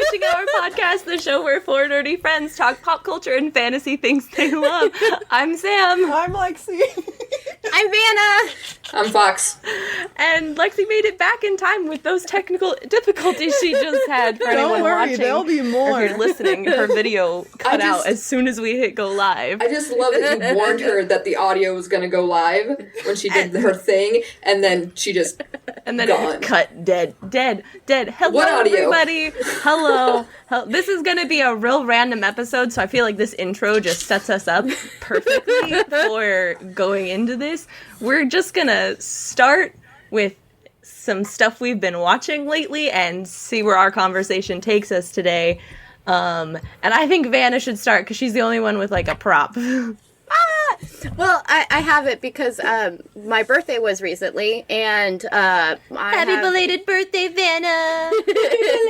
Switching Our Podcast, the show where four nerdy friends talk pop culture and fantasy things they love. I'm Sam. I'm Lexi. I'm Vanna. I'm Fox. And Lexi made it back in time with those technical difficulties she just had. For anyone Don't worry, watching, there'll be more. If you're listening, her video cut out as soon as we hit go live. I just love that you warned her that the audio was going to go live when she did her thing, and then she just and then gone. It cut dead. Hello, What audio? everybody. Hello. This is going to be a real random episode, so I feel like this intro just sets us up perfectly for going into this. We're just going to start with some stuff we've been watching lately and see where our conversation takes us today. And I think Vanna should start because she's the only one with like a prop. Well, I have it because my birthday was recently, and Happy belated birthday, Vanna!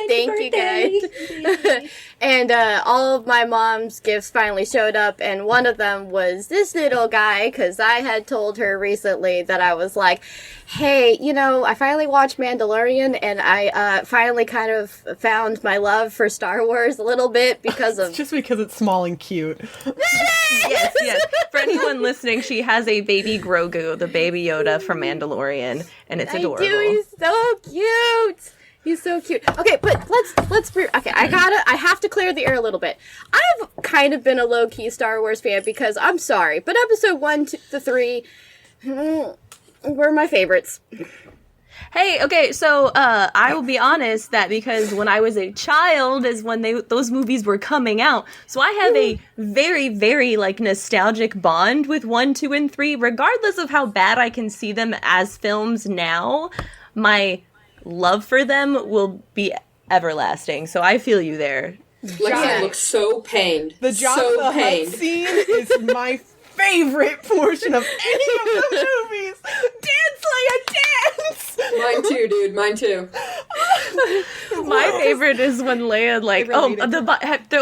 Thank you, guys. And all of my mom's gifts finally showed up, and one of them was this little guy, because I had told her recently that I was like, hey, you know, I finally watched Mandalorian, and I finally kind of found my love for Star Wars a little bit because of... Just because it's small and cute. Yes. For anyone listening, she has a baby Grogu, the baby Yoda from Mandalorian, and it's adorable. I do, he's so cute! He's so cute. Okay, but I have to clear the air a little bit. I've kind of been a low-key Star Wars fan because, I'm sorry, but episode 1 to 3 were my favorites. Hey, okay, so I will be honest that because when I was a child is when those movies were coming out. So I have a very, very like nostalgic bond with 1, 2, and 3, regardless of how bad I can see them as films now. My love for them will be everlasting. So I feel you there. Lexi looks so pained. The Jabba the Hutt scene is my favorite portion of any of the movies. Dance, Leia, dance! Mine too, dude. Mine too. My favorite is when Leia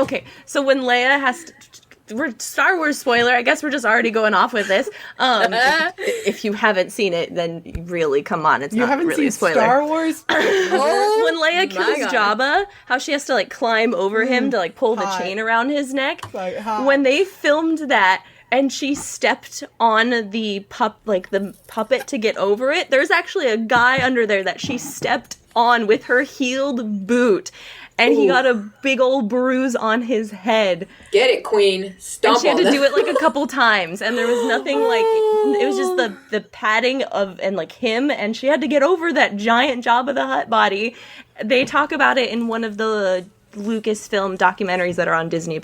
okay. So when Leia has to, we're Star Wars spoiler. I guess we're just already going off with this. If you haven't seen it, then really come on. It's you not haven't really a seen spoiler. Star Wars? When Leia kills Jabba, how she has to like climb over him to like pull the chain around his neck. When they filmed that. And she stepped on the puppet to get over it. There's actually a guy under there that she stepped on with her heeled boot. And he got a big old bruise on his head. Get it, Queen. Stomp and she had on to that. do it like a couple times. And there was nothing like... It was just the padding of... And like him. And she had to get over that giant Jabba the Hutt body. They talk about it in one of the Lucasfilm documentaries that are on Disney+.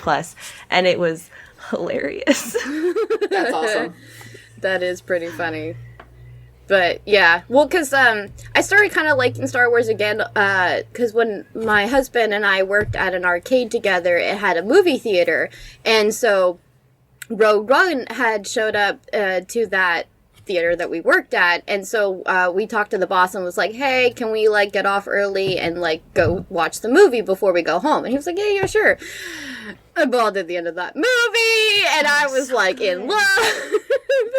And it was... hilarious. That's awesome. That is pretty funny. But yeah, well, because I started kind of liking Star Wars again because when my husband and I worked at an arcade together, it had a movie theater, and so Rogue One had showed up to that theater that we worked at, and so we talked to the boss and was like, hey, can we like get off early and like go watch the movie before we go home? And he was like, yeah, sure. I bawled at the end of that movie, and I was like in love.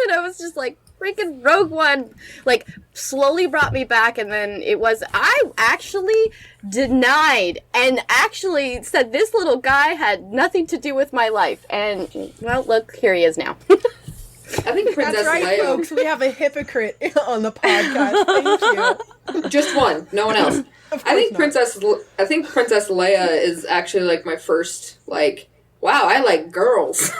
But I was just like, freaking Rogue One, like, slowly brought me back, and then I actually denied, and actually said this little guy had nothing to do with my life, and, well, look, here he is now. I think Princess That's right, Leia... folks, we have a hypocrite on the podcast. Thank you. Just one, no one else. I think Princess Leia is actually, like, my first, like, wow, I like girls.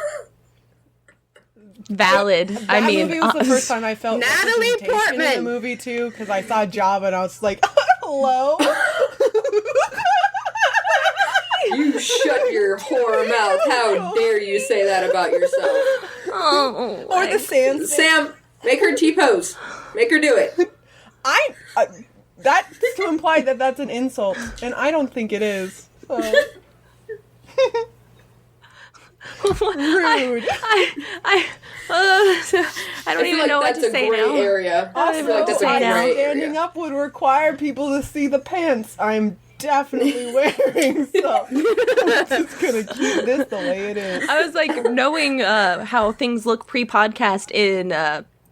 Valid. That movie was the first time I felt Natalie representation Portman in the movie, too, because I saw Jabba and I was like, hello? You shut your whore mouth. How dare you say that about yourself? Oh, Or the sand. Sam, make her T-pose. Make her do it. That's to imply that that's an insult, and I don't think it is. So. I Rude. don't even know what to say now. That's a gray area. Also, I feel like that's a gray standing area. up would require people to see the pants I'm definitely wearing, so I'm just gonna keep this the way it is. I was like, knowing how things look pre-podcast in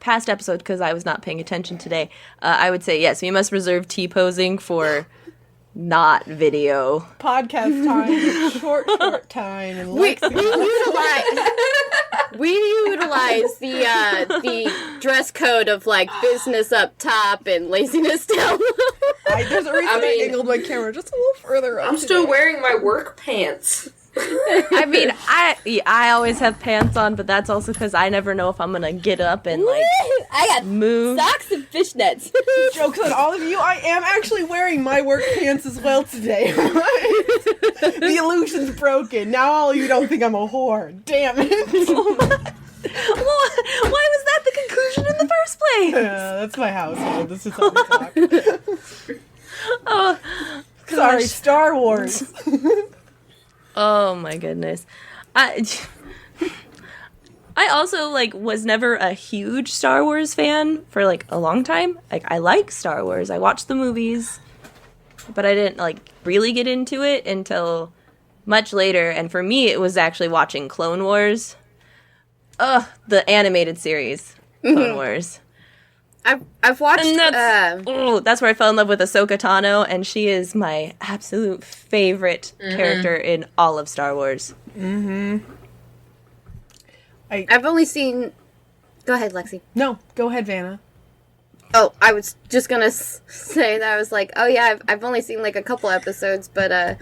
past episode, because I was not paying attention today, I would say yes, we must reserve T-posing for not video. Podcast time, short time, and We utilize the dress code of like business up top and laziness down low. There's a reason I angled my camera just a little further up. I'm still wearing my work pants. I mean, I always have pants on, but that's also because I never know if I'm gonna get up and like I got move. socks and fishnets. Jokes on all of you, I am actually wearing my work pants as well today. The illusion's broken. Now all of you don't think I'm a whore. Damn it. Well, why was that the conclusion in the first place? That's my household. This is how we talk. Oh, Sorry, gosh. Star Wars. Oh my goodness. I also like was never a huge Star Wars fan for like a long time. Like I like Star Wars. I watched the movies, but I didn't like really get into it until much later, and for me it was actually watching Clone Wars. The animated series, Clone Wars. I've watched. And that's where I fell in love with Ahsoka Tano, and she is my absolute favorite character in all of Star Wars. I've only seen. Go ahead, Lexi. No, go ahead, Vanna. Oh, I was just gonna say that I was like, oh yeah, I've only seen like a couple episodes, but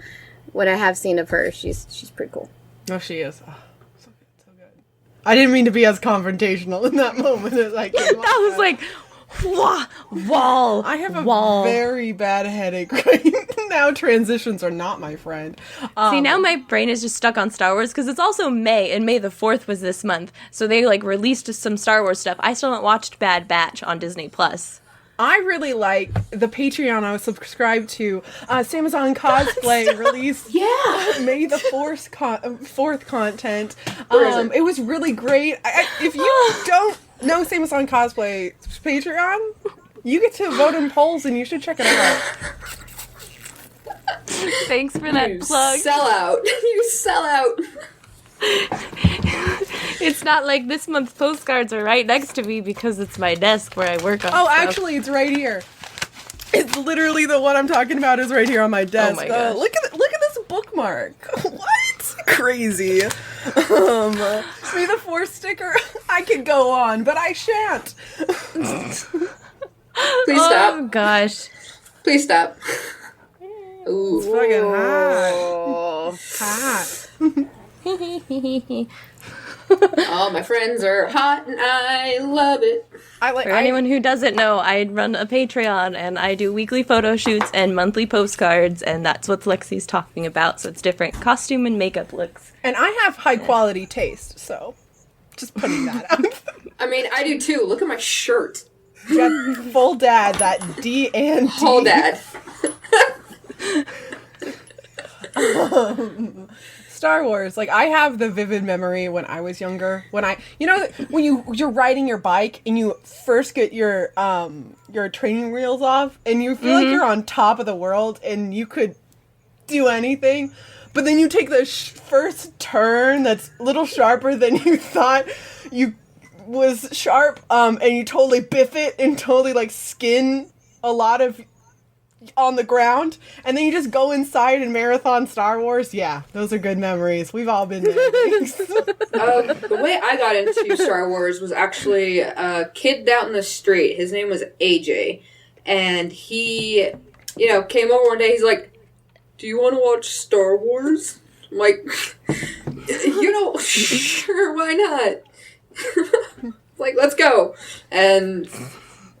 what I have seen of her, she's pretty cool. Oh, she is. Oh, so good, so good. I didn't mean to be as confrontational in that moment as I came That was like, wall. I have a wall. very bad headache right now. Transitions are not my friend. See, now my brain is just stuck on Star Wars because it's also May, and May the 4th was this month, so they like released some Star Wars stuff. I still haven't watched Bad Batch on Disney Plus. I really like the Patreon I was subscribed to. Samazon Cosplay released May the 4th content. It was really great. If you don't know Samazon Cosplay Patreon, you get to vote in polls and you should check it out. Thanks for that plug. Sell out. You sell out. It's not like this month's postcards are right next to me because it's my desk where I work on Oh, stuff. actually, it's right here. It's literally the one I'm talking about is right here on my desk. Oh my gosh. Look at this bookmark. What? Crazy. May the 4th sticker. I could go on, but I shan't. Please Oh stop. gosh. Please stop. Ooh. It's fucking hot. Hot. All my friends are hot and I love it. For anyone who doesn't know, I run a Patreon and I do weekly photo shoots and monthly postcards, and that's what Lexi's talking about. So it's different costume and makeup looks. And I have high quality taste, so just putting that out. I mean, I do too. Look at my shirt. You got full dad, that D and D. Whole dad. Star Wars, like I have the vivid memory when I was younger. When you're riding your bike and you first get your training wheels off and you feel like you're on top of the world and you could do anything, but then you take the first turn that's a little sharper than you thought you was sharp, and you totally biff it and totally like skin a lot of on the ground, and then you just go inside and marathon Star Wars. Yeah, those are good memories. We've all been there. The way I got into Star Wars was actually a kid out in the street. His name was AJ, and he, came over one day. He's like, "Do you want to watch Star Wars?" I'm like, sure, why not? Like, let's go. And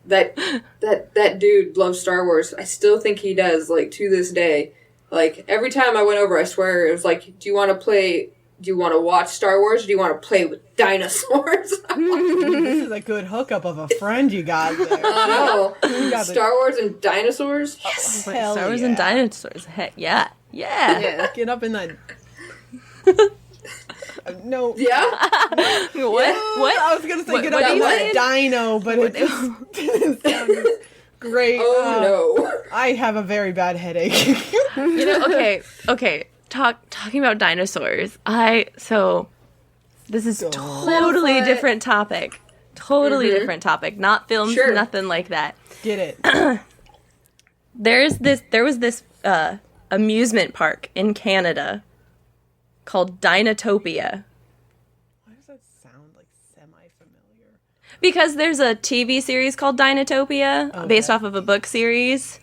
that dude loves Star Wars. I still think he does, like, to this day. Like, every time I went over, I swear, it was like, do you want to watch Star Wars, or do you want to play with dinosaurs? This is a good hookup of a friend you got there. I know. Star Wars and dinosaurs? Yes. Hell Star Wars yeah. and dinosaurs. Heck yeah. Yeah. Get up in that. No. Yeah? What? What? I was gonna say get what up are in you that saying? dino, but it just didn't sound great. Oh, no. I have a very bad headache. Okay. Talking about dinosaurs. This is totally different topic. Totally different topic. Not films, Sure. nothing like that. Get it. There was this amusement park in Canada called Dinotopia. Why does that sound like semi-familiar? Because there's a TV series called Dinotopia based off of a book series.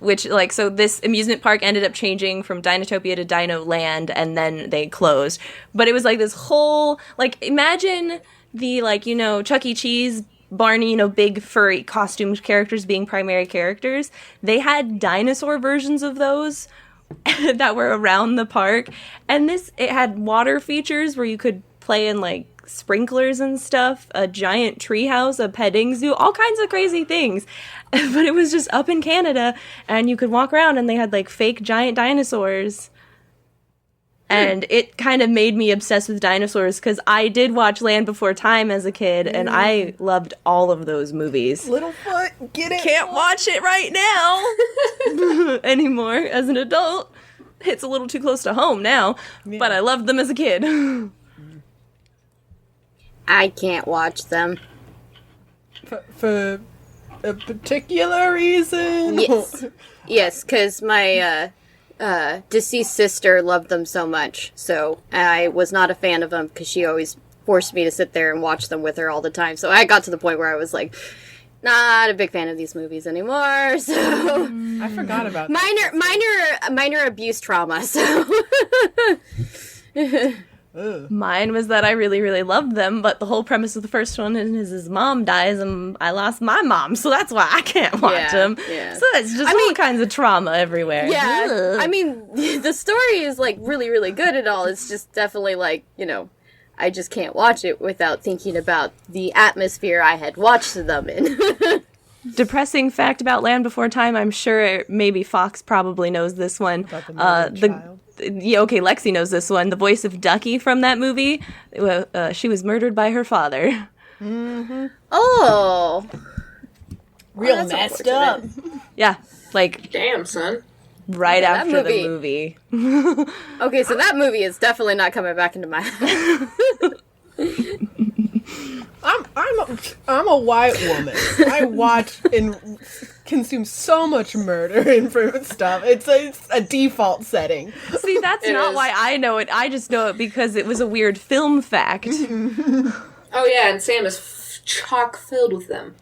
Which, like, so this amusement park ended up changing from Dinotopia to Dino Land, and then they closed. But it was, like, this whole, like, imagine the, like, you know, Chuck E. Cheese, Barney, you know, big furry costumed characters being primary characters. They had dinosaur versions of those that were around the park. And it had water features where you could play in, like, sprinklers and stuff, a giant treehouse, a petting zoo, all kinds of crazy things. But it was just up in Canada, and you could walk around, and they had, like, fake giant dinosaurs. And it kind of made me obsessed with dinosaurs, because I did watch Land Before Time as a kid, and I loved all of those movies. Littlefoot, get it? Can't watch it right now anymore as an adult. It's a little too close to home now, but I loved them as a kid. I can't watch them. For a particular reason? Yes, because my deceased sister loved them so much, so I was not a fan of them because she always forced me to sit there and watch them with her all the time. So I got to the point where I was like, not a big fan of these movies anymore. So I forgot about that. minor abuse trauma. So. Mine was that I really, really loved them, but the whole premise of the first one is his mom dies, and I lost my mom, so that's why I can't watch them. Yeah. So it's just all kinds of trauma everywhere. Yeah, Ugh. I mean, the story is, like, really, really good and all. It's just definitely, like, you know, I just can't watch it without thinking about the atmosphere I had watched them in. Depressing fact about Land Before Time, I'm sure maybe Fox probably knows this one. About the murdered child. Yeah, okay, Lexi knows this one. The voice of Ducky from that movie, she was murdered by her father. Mm-hmm. Oh. Real that's messed up. Yeah, like Damn, son. right Yeah, that after the movie. Okay, so that movie is definitely not coming back into my head. I'm a white woman. I watch and consume so much murder and stuff. It's a default setting. See, that's It not is. why I know it. I just know it because it was a weird film fact. Oh yeah, and Sam is chock filled with them.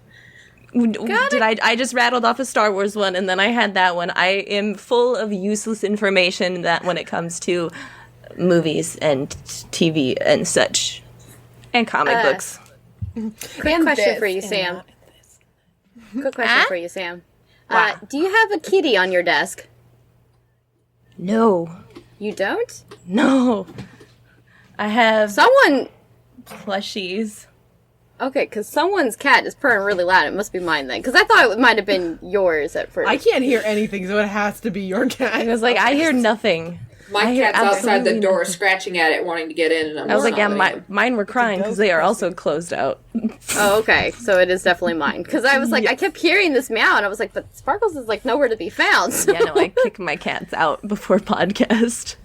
I just rattled off a Star Wars one, and then I had that one. I am full of useless information that when it comes to movies and TV and such, and comic books. Quick question for you, Sam. Quick question for you, Sam. Do you have a kitty on your desk? No. You don't? No. I have Someone... plushies. Okay, because someone's cat is purring really loud. It must be mine then. Because I thought it might have been yours at first. I can't hear anything, so it has to be your cat. I was like, I hear nothing. My hear cat's outside the absolutely door nothing. scratching at it, wanting to get in, and I was like, yeah, not letting him. mine were crying because they are also closed out. Oh, okay. So it is definitely mine. Because I was like, I kept hearing this meow, and I was like, but Sparkles is like nowhere to be found. So. Yeah, no, I kick my cats out before podcast.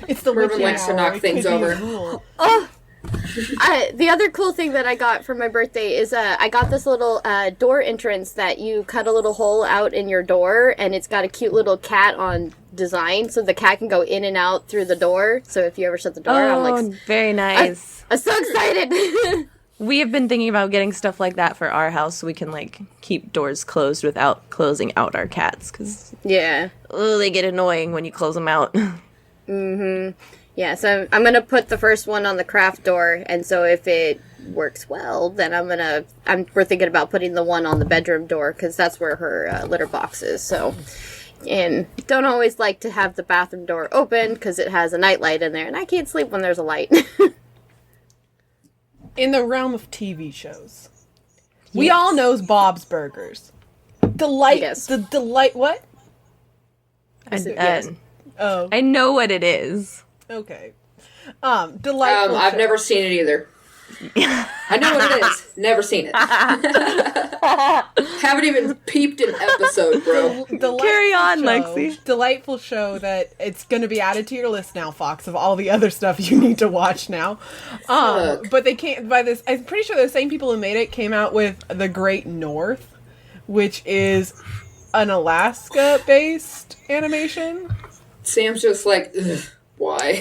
It's the Ruben witching likes to hour. knock It things could be over. a rule. Oh! The other cool thing that I got for my birthday is I got this little door entrance that you cut a little hole out in your door, and it's got a cute little cat on design, so the cat can go in and out through the door. So if you ever shut the door, I'm like, very nice. I'm so excited! We have been thinking about getting stuff like that for our house so we can, like, keep doors closed without closing out our cats, because Yeah. they get annoying when you close them out. Yeah, so I'm gonna put the first one on the craft door, and so if it works well, then we're thinking about putting the one on the bedroom door, because that's where her litter box is, so. And don't always like to have the bathroom door open, because it has a nightlight in there, and I can't sleep when there's a light. In the realm of TV shows, we all knows Bob's Burgers. Yes. The delight. What? Yes. Oh, I know what it is. okay. Delightful. I've show. never seen it either. I know what it is. Never seen it. Haven't even peeped an episode, bro. Delightful Carry on, show. Lexi. Delightful show that it's going to be added to your list now, Fox, of all the other stuff you need to watch now. Fuck. But they can't. By this, I'm pretty sure the same people who made it came out with The Great North, which is an Alaska-based animation. Sam's just like, ugh, why?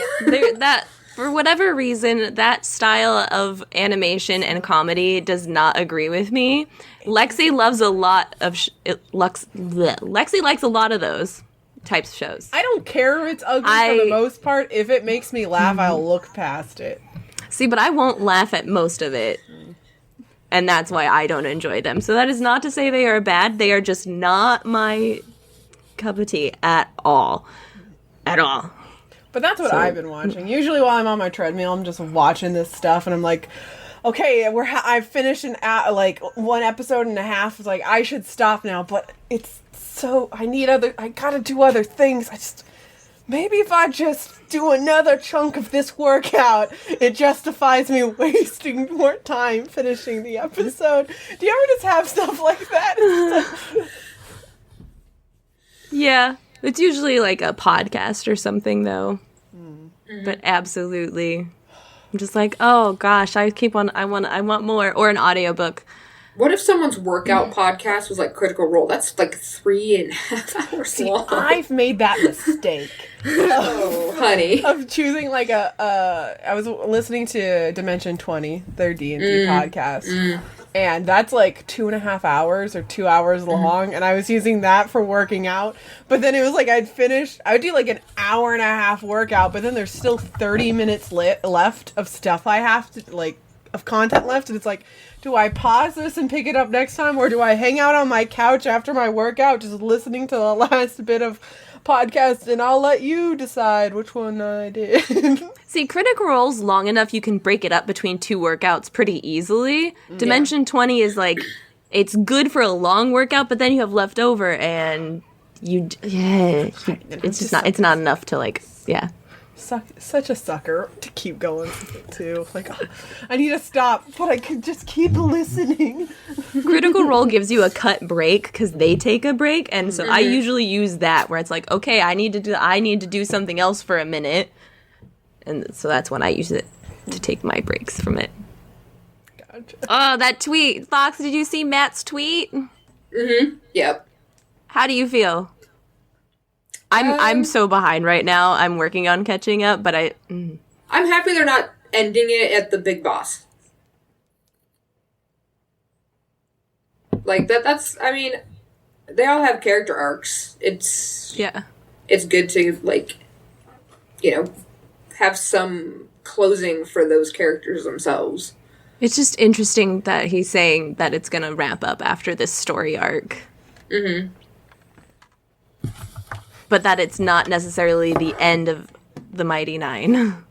That for whatever reason, that style of animation and comedy does not agree with me. Lexi loves a lot of Lexi likes a lot of those types of shows. I don't care if it's ugly for the most part. If it makes me laugh, I'll look past it. See, but I won't laugh at most of it. And that's why I don't enjoy them. So that is not to say they are bad. They are just not my cup of tea at all. At all. But that's what I've been watching. Usually while I'm on my treadmill, I'm just watching this stuff, and I'm like, okay, I've finished like one episode and a half. It's like, I should stop now, but it's so, I gotta do other things. Maybe if I just do another chunk of this workout, it justifies me wasting more time finishing the episode. Do you ever just have stuff like that? Yeah. It's usually like a podcast or something, though. Mm-hmm. But absolutely. I'm just like, oh gosh, I want more. Or an audiobook. What if someone's workout podcast was like Critical Role? That's like 3.5 hours long. I've made that mistake. Oh, honey. Of choosing like I was listening to Dimension 20, their D&D podcast. And that's like 2.5 hours or 2 hours long. And I was using that for working out. But then it was like I would do like an hour and a half workout, but then there's still 30 minutes left of stuff I have to, like, of content left. And it's like, do I pause this and pick it up next time? Or do I hang out on my couch after my workout just listening to the last bit of podcast? And I'll let you decide which one I did. See, Critical Role's long enough you can break it up between 2 workouts pretty easily. Dimension 20 is like, it's good for a long workout, but then you have leftover and it's not enough to like, yeah. Such a sucker to keep going too. Like, oh, I need to stop, but I could just keep listening. Critical Role gives you a cut break because they take a break, and so I usually use that where it's like, okay, I need to do something else for a minute, and so that's when I use it to take my breaks from it. Gotcha. Oh, that tweet, Fox! Did you see Matt's tweet? Yep. How do you feel? I'm so behind right now. I'm working on catching up, but I'm happy they're not ending it at the big boss. Like that's I mean, they all have character arcs. It's good to, like, you know, have some closing for those characters themselves. It's just interesting that he's saying that it's going to wrap up after this story arc. But that it's not necessarily the end of the Mighty Nine.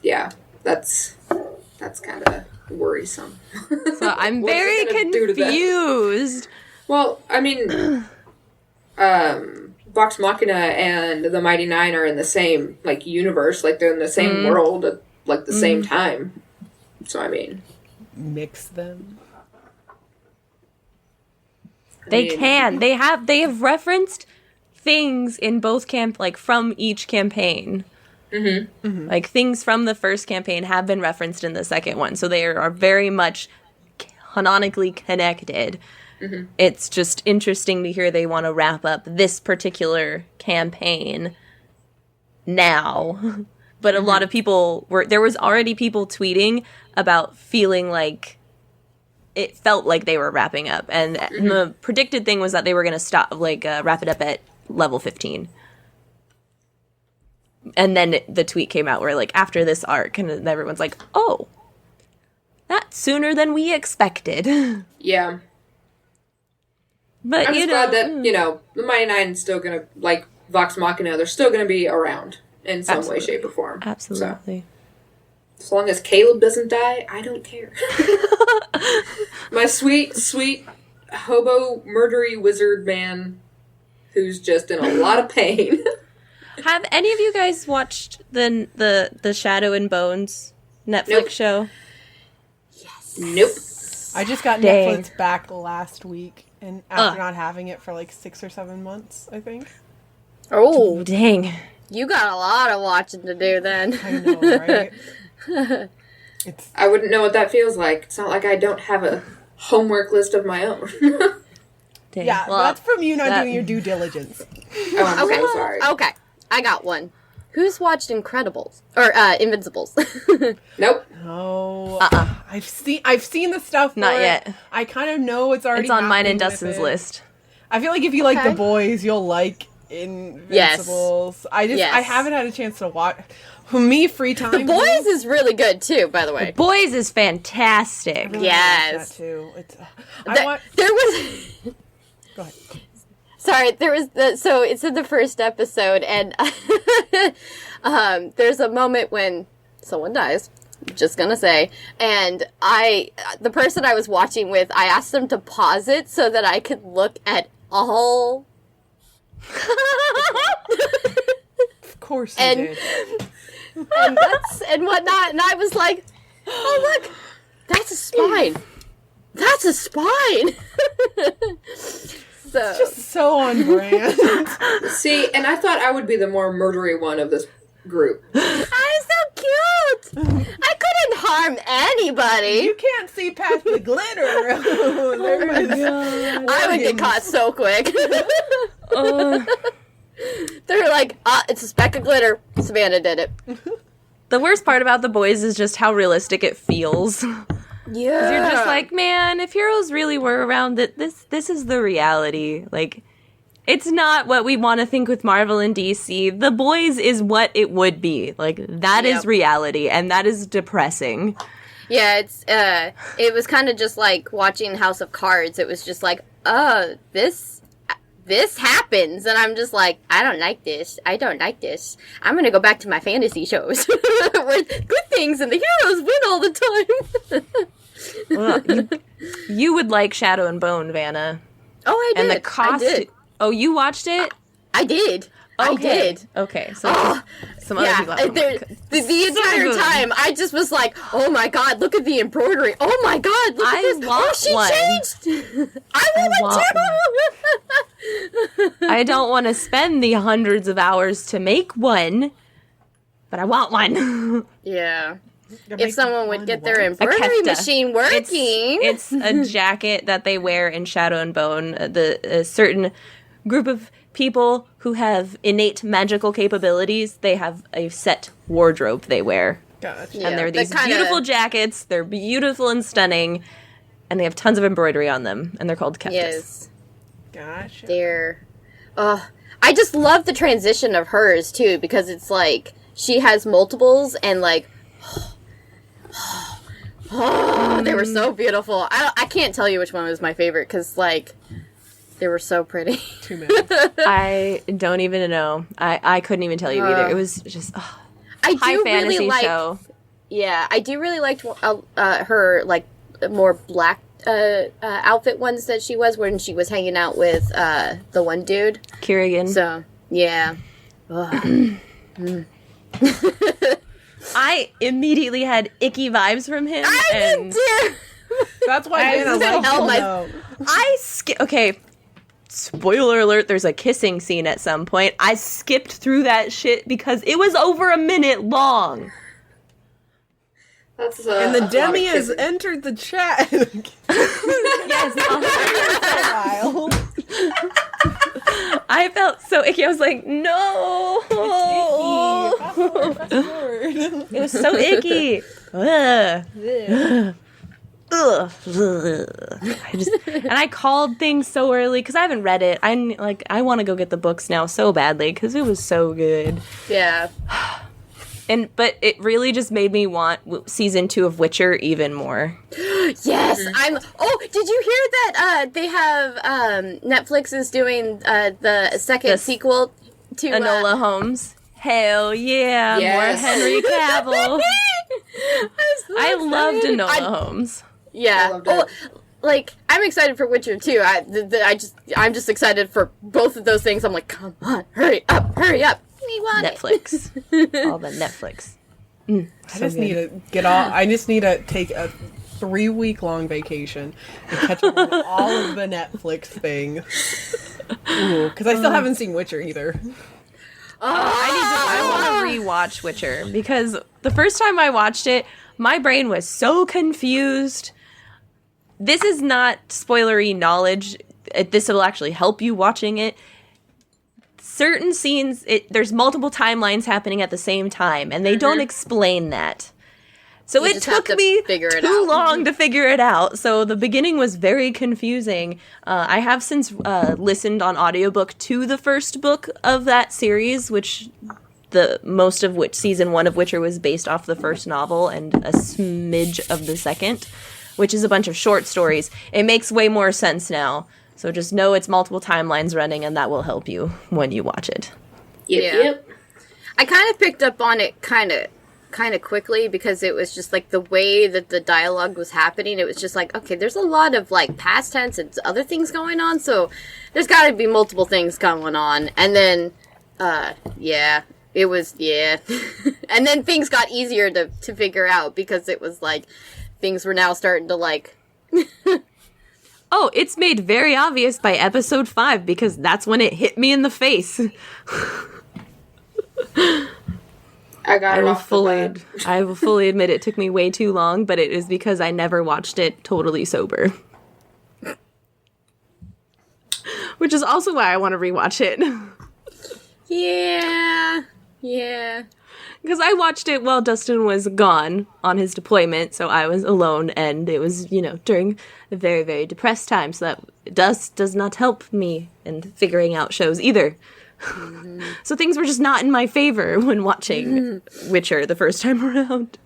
Yeah, that's kind of worrisome. So I'm very confused. Well, I mean, Vox Machina and the Mighty Nine are in the same, like, universe. Like, they're in the same world at, like, the same time. So, I mean... Mix them. They have referenced things in both like from each campaign. Like things from the first campaign have been referenced in the second one, so they are very much canonically connected. It's just interesting to hear they want to wrap up this particular campaign now. But a lot of people there was already people tweeting about feeling like it felt like they were wrapping up, and the predicted thing was that they were going to stop, like, wrap it up at level 15. And then the tweet came out where, like, after this arc, and everyone's like, oh, that's sooner than we expected. Yeah. But, I'm just glad that, you know, the Mighty Nine is still going to, like Vox Machina, they're still going to be around in some way, shape, or form. Absolutely. So, as long as Caleb doesn't die, I don't care. My sweet, sweet hobo murdery wizard man who's just in a lot of pain. Have any of you guys watched the Shadow and Bones Netflix show? Yes. Nope. I just got Netflix back last week, and after not having it for like 6 or 7 months, I think. Oh, dang. You got a lot of watching to do then. I know, right? I wouldn't know what that feels like. It's not like I don't have a homework list of my own. Dang. Yeah, Well, that's from you not that- doing your due diligence. Oh, I'm Okay. so sorry. Okay, I got one. Who's watched Incredibles or Invincibles? Nope. Oh, Uh-uh. I've seen the stuff. For Not it. yet. I kind of know it's already. It's on mine and happening with Dustin's it. list. I feel like if you like Okay. the boys, you'll like Invincibles. I Yes. haven't had a chance to watch. For me, free time. The Boys is really good too, by the way. Boys is fantastic. I really Yes. watch that too. It's. There was. Go ahead. Sorry, there was so it's in the first episode, and there's a moment when someone dies. Just gonna say, and the person I was watching with, I asked them to pause it so that I could look at all. Of course you And- did. and guts and whatnot, and I was like, "Oh look, that's a spine. That's a spine." So So on brand. See, and I thought I would be the more murdery one of this group. I'm so cute. I couldn't harm anybody. You can't see past the glitter. I would get caught so quick. They're like, it's a speck of glitter. Savannah did it. The worst part about The Boys is just how realistic it feels. Yeah. You're just like, man, if heroes really were around, this is the reality. Like, it's not what we want to think with Marvel and DC. The Boys is what it would be. Like, that is Yep. reality, and that is depressing. Yeah, it was kind of just like watching House of Cards. It was just like, this happens, and I'm just like, I don't like this. I don't like this. I'm gonna go back to my fantasy shows where good things and the heroes win all the time. Well, you would like Shadow and Bone, Vanna. Oh, I did. And the cost. I did. Oh, you watched it? I did. I Okay. did. Okay, so Oh, some other yeah, people. Oh my the God. entire good. time, I just was like, "Oh my god, look at the embroidery! Oh my god, look I at this! Oh, want she one. changed! I want one too!" I don't want to spend the hundreds of hours to make one, but I want one. Yeah. If someone would get their A embroidery kefta. machine working. It's a jacket that they wear in Shadow and Bone. A certain group of people who have innate magical capabilities, they have a set wardrobe they wear. Gotcha. Yeah, And they're these the kinda- beautiful jackets. They're beautiful and stunning. And they have tons of embroidery on them. And they're called keftas. Yes. Gotcha. They're. I just love the transition of hers, too, because it's like, she has multiples, and like, they were so beautiful. I can't tell you which one was my favorite, because, like, they were so pretty. 2 minutes. I don't even know. I couldn't even tell you either. It was just I do high fantasy really like. show. Yeah, I do really like her like more black outfit ones that she was when she was hanging out with the one dude. Kerrigan. So yeah. Ugh. I immediately had icky vibes from him. and That's why I Vanna was likes held to my- know. Okay, spoiler alert, there's a kissing scene at some point. I skipped through that shit because it was over a minute long. That's And the a lot Demi of has kissing. entered the chat. Yes, While. I felt so icky. I was like, no. Fast forward. It was so icky. Ugh. Ugh. And I called things so early because I haven't read it. I want to go get the books now so badly because it was so good. Yeah. But it really just made me want season 2 of Witcher even more. Yes, Oh, did you hear that? They have Netflix is doing the second The sequel to Enola Holmes. Hell yeah, Yes. more Henry Cavill. I loved Enola I- Holmes. Yeah. I loved it. Like I'm excited for Witcher too. I'm just excited for both of those things. I'm like, come on, hurry up. We want Netflix. All the Netflix. I just need to get off. I just need to take a 3-week-long vacation and catch up on all of the Netflix things. Ooh, because I still haven't seen Witcher either. I want to rewatch Witcher because the first time I watched it, my brain was so confused. This is not spoilery knowledge. this will actually help you watching it. Certain scenes, there's multiple timelines happening at the same time, and they don't explain that. So You it just have took to me figure it too out. long to figure it out. So the beginning was very confusing. I have since listened on audiobook to the first book of that series, which season 1 of which was based off the first novel and a smidge of the second, which is a bunch of short stories. It makes way more sense now. So just know it's multiple timelines running, and that will help you when you watch it. Yep. I kind of picked up on it kind of quickly because it was just like the way that the dialogue was happening. It was just like, okay, there's a lot of like past tense and other things going on, so there's got to be multiple things going on. And then, it was. And then things got easier to figure out because it was like things were now starting to like. Oh, it's made very obvious by episode 5 because that's when it hit me in the face. I got it off the bat. I will fully admit it took me way too long, but it is because I never watched it totally sober. Which is also why I want to rewatch it. Yeah. Because I watched it while Dustin was gone on his deployment, so I was alone, and it was, during a very, very depressed time, so that does not help me in figuring out shows either. Mm-hmm. So things were just not in my favor when watching Witcher the first time around.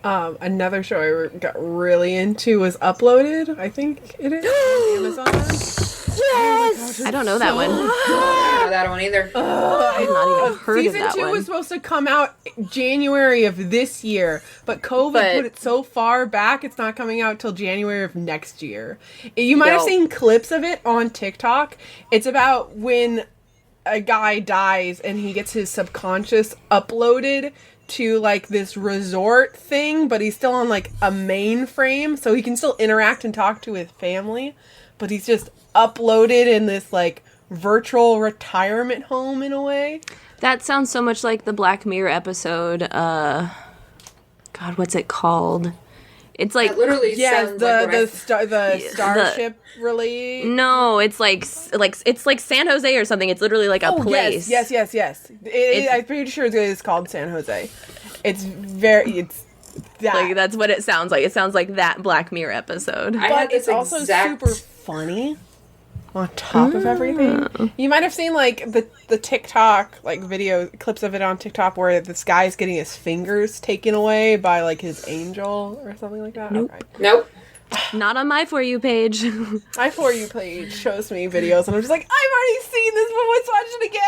Another show I got really into was Uploaded. I think it is on Amazon. Yes! I don't know that one. I don't know that one either. I've not even heard of Season that 2 one. was supposed to come out January of this year, but COVID put it so far back, it's not coming out till January of next year. You might have seen clips of it on TikTok. It's about when a guy dies and he gets his subconscious uploaded to like this resort thing, but he's still on like a mainframe, so he can still interact and talk to his family, but he's just uploaded in this like virtual retirement home in a way. That sounds so much like the Black Mirror episode. God, what's it called? It's like That literally sounds like the starship really. no, it's like it's like San Jose or something. It's literally like a place. Yes. I'm pretty sure it's called San Jose. It's that. Like that's what it sounds like. It sounds like that Black Mirror episode. But it's also super funny on top of everything. You might have seen like the TikTok like video clips of it on TikTok where this guy's getting his fingers taken away by like his angel or something like that. Nope. Okay. Nope. Not on my For You page. My For You page shows me videos and I'm just like, I've already seen this, but let's watch it again.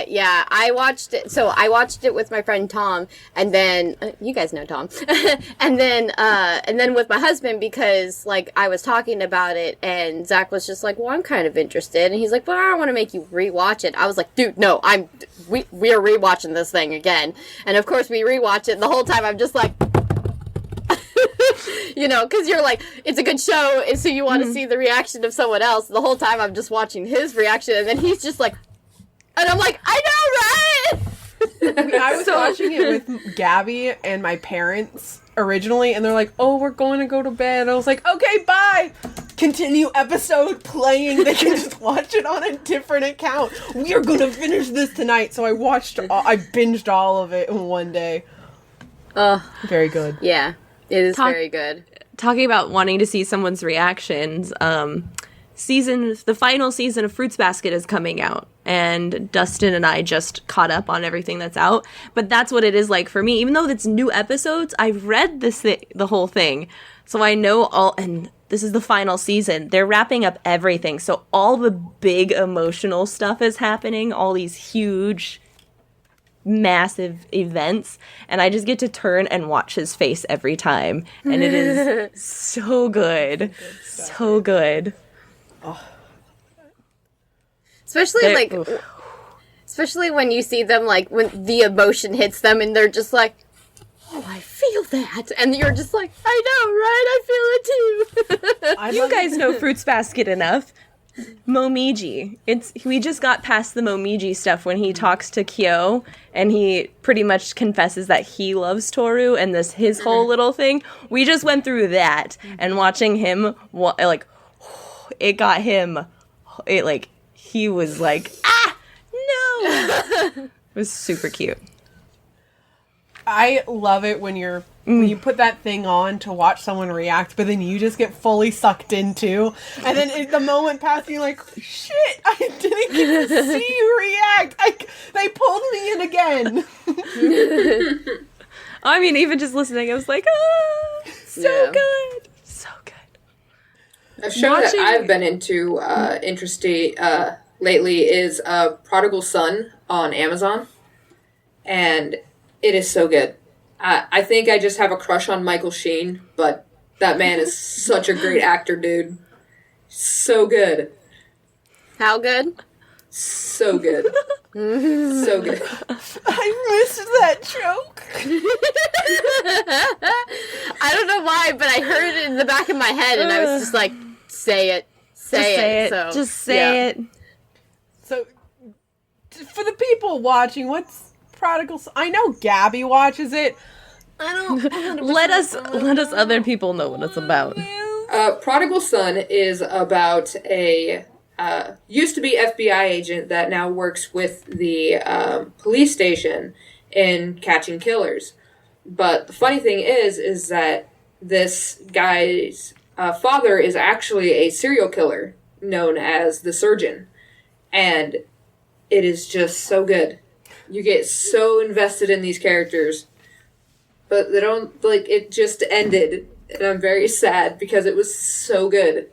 Yeah. I watched it. So I watched it with my friend Tom, and then you guys know Tom, and then with my husband because like I was talking about it, and Zach was just like, "Well, I'm kind of interested," and he's like, "But I don't want to make you rewatch it." I was like, "Dude, no, we are rewatching this thing again," and of course we rewatch it. And the whole time I'm just like. Because you're like, it's a good show, and so you want to see the reaction of someone else. The whole time I'm just watching his reaction, and then he's just like, and I'm like, I know, right? I was watching it with Gabby and my parents originally, and they're like, oh, we're going to go to bed. And I was like, okay, bye. Continue episode playing. They can just watch it on a different account. We are going to finish this tonight. So I binged all of it in one day. Very good. Yeah. It is very good. Talking about wanting to see someone's reactions, the final season of Fruits Basket is coming out, and Dustin and I just caught up on everything that's out. But that's what it is like for me. Even though it's new episodes, I've read the whole thing, so I know all. And this is the final season. They're wrapping up everything, so all the big emotional stuff is happening. All these huge, massive events, and I just get to turn and watch his face every time, and it is so good. So good. Especially when you see them, like, when the emotion hits them and they're just like, oh, I feel that. And you're just like, I know, right? I feel it too. You guys know Fruits Basket enough. Momiji. We just got past the Momiji stuff when he talks to Kyo and he pretty much confesses that he loves Toru and his whole little thing. We just went through that and watching him it got him. It like he was like, ah, no. It was super cute. I love it when when you put that thing on to watch someone react, but then you just get fully sucked into, and then the moment passes, you're like, shit, I didn't get to see you react. They pulled me in again. I mean, even just listening, I was like, ah, so good. So good. A show that I've been into lately is Prodigal Son on Amazon, and it is so good. I think I just have a crush on Michael Sheen, but that man is such a great actor, dude. So good. How good? So good. So good. I missed that joke. I don't know why, but I heard it in the back of my head, and I was just like, say it. Say it. So, just say it. So, for the people watching, what's Prodigal Son? I know Gabby watches it. I don't. Let us other people know what it's about. Prodigal Son is about a used to be FBI agent that now works with the police station in catching killers. But the funny thing is that this guy's father is actually a serial killer known as the Surgeon, and it is just so good. You get so invested in these characters, but they don't, like, it just ended, and I'm very sad because it was so good.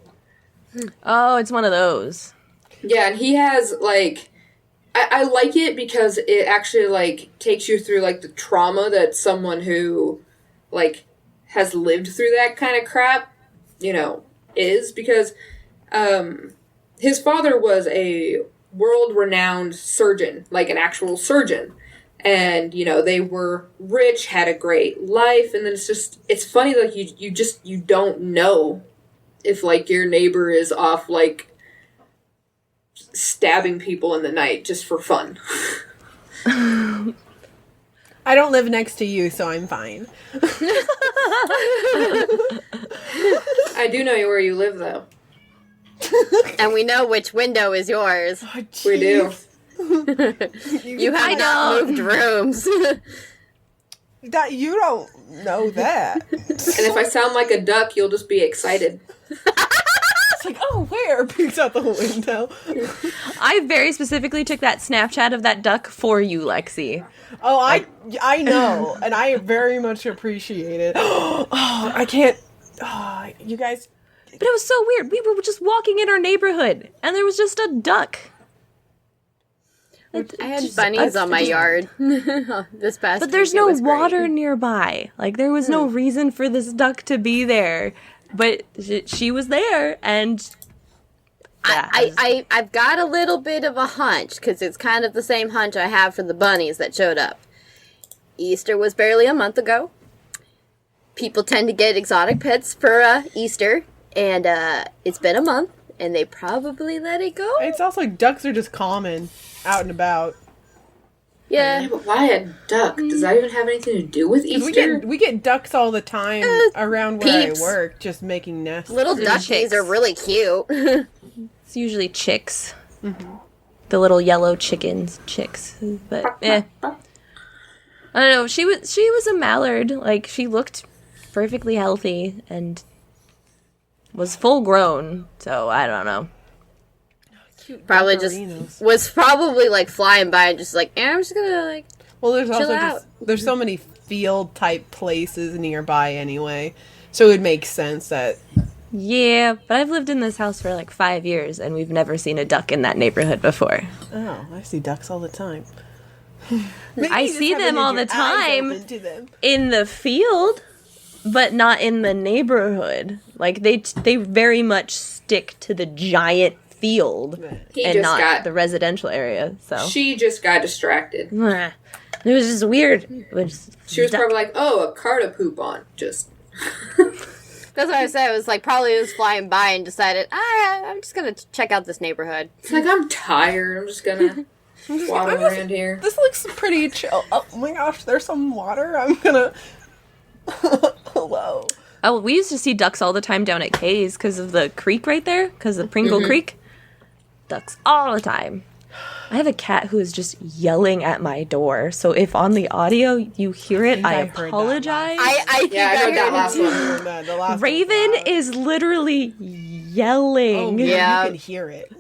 Oh, it's one of those. Yeah, and he has, like, I like it because it actually, like, takes you through, like, the trauma that someone who, like, has lived through that kind of crap, you know, is, because his father was a world-renowned surgeon, like an actual surgeon. And, you know, they were rich, had a great life, and then it's funny, like, you don't know if, like, your neighbor is off, like, stabbing people in the night just for fun. I don't live next to you, so I'm fine. I do know where you live, though. And we know which window is yours. Oh, We do. You have not moved rooms. That you don't know that. And if I sound like a duck, you'll just be excited. It's like, oh, where? Peeks out the window. I very specifically took that Snapchat of that duck for you, Lexi. Oh, I know, and I very much appreciate it. Oh, I can't. Oh, you guys. But it was so weird. We were just walking in our neighborhood, and there was just a duck. I had bunnies on my yard this past But there's week. It no was great. water nearby. Like, there was no reason for this duck to be there. But she was there, and... Yeah, I've got a little bit of a hunch, because it's kind of the same hunch I have for the bunnies that showed up. Easter was barely a month ago. People tend to get exotic pets for Easter, and it's been a month, and they probably let it go. It's also ducks are just common out and about. Yeah. But why a duck? Does that even have anything to do with 'Cause Easter? we get ducks all the time around where peeps. I work, just making nests. Little They're duckies chicks. are really cute. It's usually chicks. Mm-hmm. The little yellow chicks. But, I don't know. She was a mallard. Like, she looked perfectly healthy and was full grown. So, I don't know. Probably just Duckarinos. was probably like flying by and just like, I'm just gonna like. Well, there's also out. there's so many field type places nearby anyway, so it would make sense that. Yeah, but I've lived in this house for like 5 years, and we've never seen a duck in that neighborhood before. Oh, I see ducks all the time. I see them all the time in the field, but not in the neighborhood. Like, they very much stick to the giant field He and just not got... the residential area. So She just got distracted. it was just weird. It was She was duck. probably like, oh, a car to poop on. Just... That's what I said. It was like probably was flying by and decided, I'm just gonna check out this neighborhood. It's like, I'm tired. I'm just gonna waddle around here. This looks pretty chill. Oh my gosh, there's some water. I'm gonna. Hello. Oh, we used to see ducks all the time down at Kay's because of the creek right there, because of Pringle Creek. Ducks all the time. I have a cat who is just yelling at my door. So if on the audio you hear it, I apologize. I think Yeah, I heard that last one. The last Raven one's loud. is literally yelling. Oh, Yeah. you can hear it.